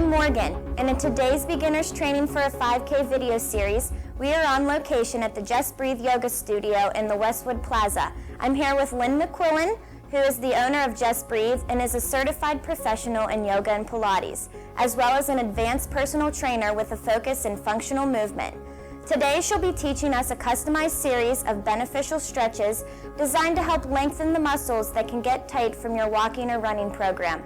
I'm Morgan, and in today's Beginners Training for a 5K video series, we are on location at the Just Breathe Yoga Studio in the Westwood Plaza. I'm here with Lynn McQuillan, who is the owner of Just Breathe and is a certified professional in yoga and Pilates, as well as an advanced personal trainer with a focus in functional movement. Today, she'll be teaching us a customized series of beneficial stretches designed to help lengthen the muscles that can get tight from your walking or running program.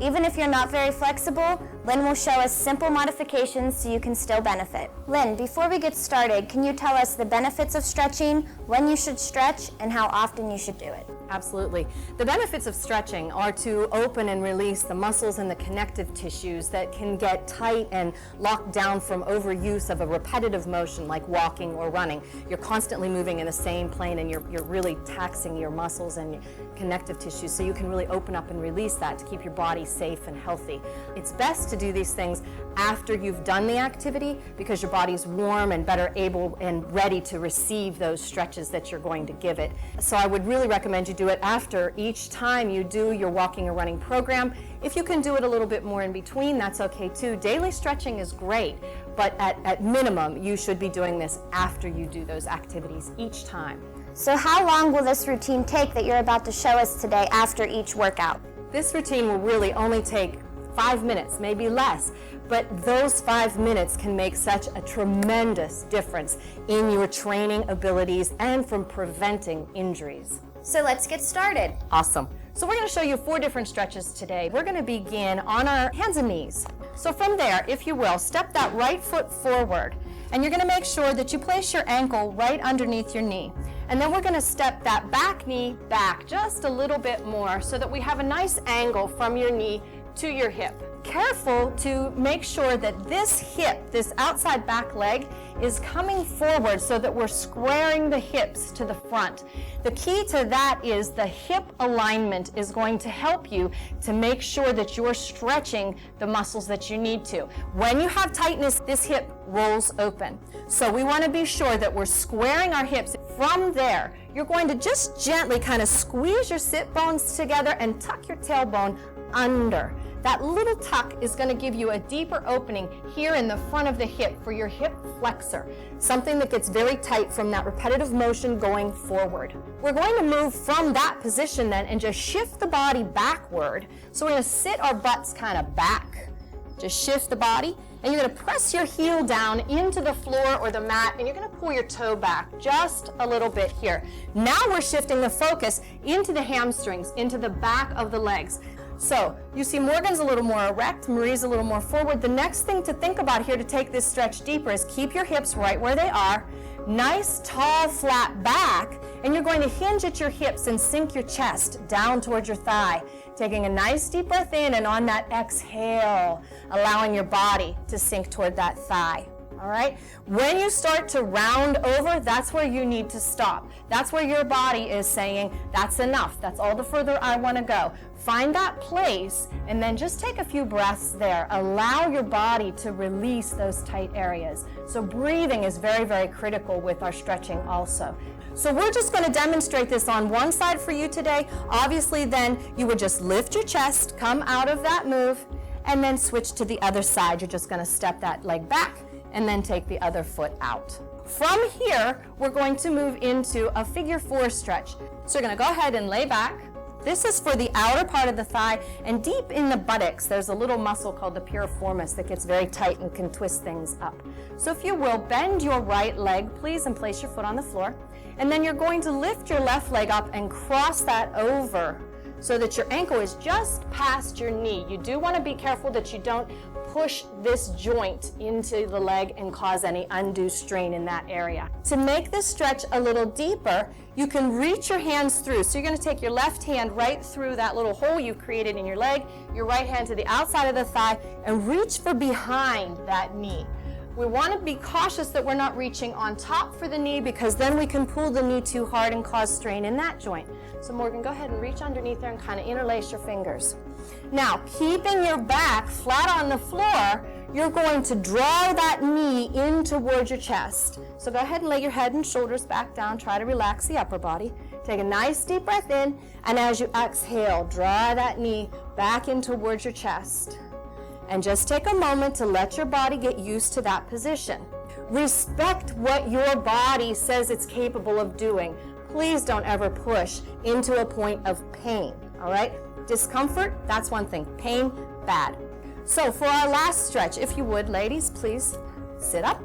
Even if you're not very flexible, Lynn will show us simple modifications so you can still benefit. Lynn, before we get started, can you tell us the benefits of stretching, when you should stretch, and how often you should do it? Absolutely. The benefits of stretching are to open and release the muscles and the connective tissues that can get tight and locked down from overuse of a repetitive motion like walking or running. You're constantly moving in the same plane and you're really taxing your muscles and your connective tissues, so you can really open up and release that to keep your body safe and healthy. It's best to do these things after you've done the activity because your body's warm and better able and ready to receive those stretches that you're going to give it. So I would really recommend you do it after each time you do your walking or running program. If you can do it a little bit more in between, that's okay too. Daily stretching is great, but at minimum, you should be doing this after you do those activities each time. So how long will this routine take that you're about to show us today after each workout? This routine will really only take 5 minutes, maybe less, but those 5 minutes can make such a tremendous difference in your training abilities and from preventing injuries. So let's get started. Awesome. So we're going to show you 4 different stretches today. We're going to begin on our hands and knees. So from there, if you will, step that right foot forward, and you're going to make sure that you place your ankle right underneath your knee. And then we're going to step that back knee back just a little bit more so that we have a nice angle from your knee to your hip. Careful to make sure that this hip, this outside back leg, is coming forward so that we're squaring the hips to the front. The key to that is the hip alignment is going to help you to make sure that you're stretching the muscles that you need to. When you have tightness, this hip rolls open. So we want to be sure that we're squaring our hips. From there, you're going to just gently kind of squeeze your sit bones together and tuck your tailbone under. That little tuck is going to give you a deeper opening here in the front of the hip for your hip flexor, something that gets very tight from that repetitive motion going forward. We're going to move from that position then and just shift the body backward. So we're going to sit our butts kind of back. Just shift the body, and you're going to press your heel down into the floor or the mat, and you're going to pull your toe back just a little bit here. Now we're shifting the focus into the hamstrings, into the back of the legs. So you see Morgan's a little more erect, Marie's a little more forward. The next thing to think about here to take this stretch deeper is keep your hips right where they are, nice tall flat back, and you're going to hinge at your hips and sink your chest down towards your thigh. Taking a nice deep breath in, and on that exhale, allowing your body to sink toward that thigh. All right? When you start to round over, that's where you need to stop. That's where your body is saying, that's enough. That's all the further I want to go. Find that place and then just take a few breaths there. Allow your body to release those tight areas. So breathing is very, very critical with our stretching also. So we're just going to demonstrate this on one side for you today. Obviously then you would just lift your chest, come out of that move, and then switch to the other side. You're just going to step that leg back and then take the other foot out. From here, we're going to move into a figure 4 stretch. So you're going to go ahead and lay back. This is for the outer part of the thigh, and deep in the buttocks, there's a little muscle called the piriformis that gets very tight and can twist things up. So if you will, bend your right leg, please, and place your foot on the floor. And then you're going to lift your left leg up and cross that over so that your ankle is just past your knee. You do want to be careful that you don't push this joint into the leg and cause any undue strain in that area. To make this stretch a little deeper, you can reach your hands through. So you're going to take your left hand right through that little hole you've created in your leg, your right hand to the outside of the thigh, and reach for behind that knee. We want to be cautious that we're not reaching on top for the knee, because then we can pull the knee too hard and cause strain in that joint. So Morgan, go ahead and reach underneath there and kind of interlace your fingers. Now, keeping your back flat on the floor, you're going to draw that knee in towards your chest. So go ahead and lay your head and shoulders back down. Try to relax the upper body. Take a nice deep breath in, and as you exhale, draw that knee back in towards your chest. And just take a moment to let your body get used to that position. Respect what your body says it's capable of doing. Please don't ever push into a point of pain, all right? Discomfort, that's one thing. Pain, bad. So for our last stretch, if you would, ladies, please sit up.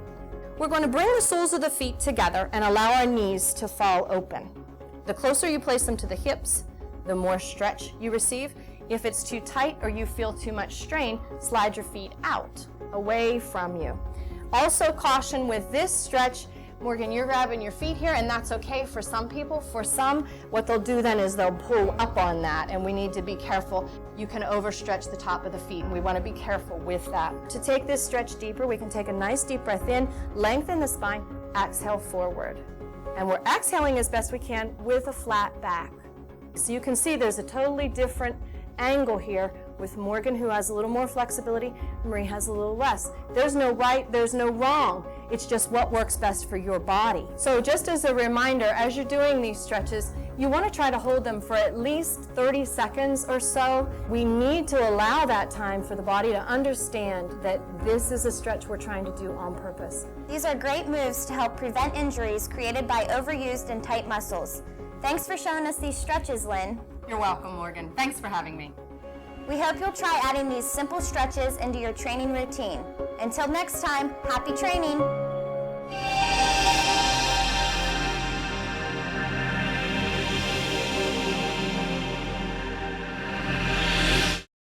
We're going to bring the soles of the feet together and allow our knees to fall open. The closer you place them to the hips, the more stretch you receive. If it's too tight or you feel too much strain, slide your feet out, away from you. Also caution with this stretch, Morgan, you're grabbing your feet here, and that's okay for some people. For some, what they'll do then is they'll pull up on that, and we need to be careful. You can overstretch the top of the feet, and we want to be careful with that. To take this stretch deeper, we can take a nice deep breath in, lengthen the spine, exhale forward. And we're exhaling as best we can with a flat back. So you can see there's a totally different angle here with Morgan, who has a little more flexibility, Marie has a little less. There's no right, there's no wrong. It's just what works best for your body. So just as a reminder, as you're doing these stretches, you want to try to hold them for at least 30 seconds or so. We need to allow that time for the body to understand that this is a stretch we're trying to do on purpose. These are great moves to help prevent injuries created by overused and tight muscles. Thanks for showing us these stretches, Lynn. You're welcome, Morgan. Thanks for having me. We hope you'll try adding these simple stretches into your training routine. Until next time, happy training!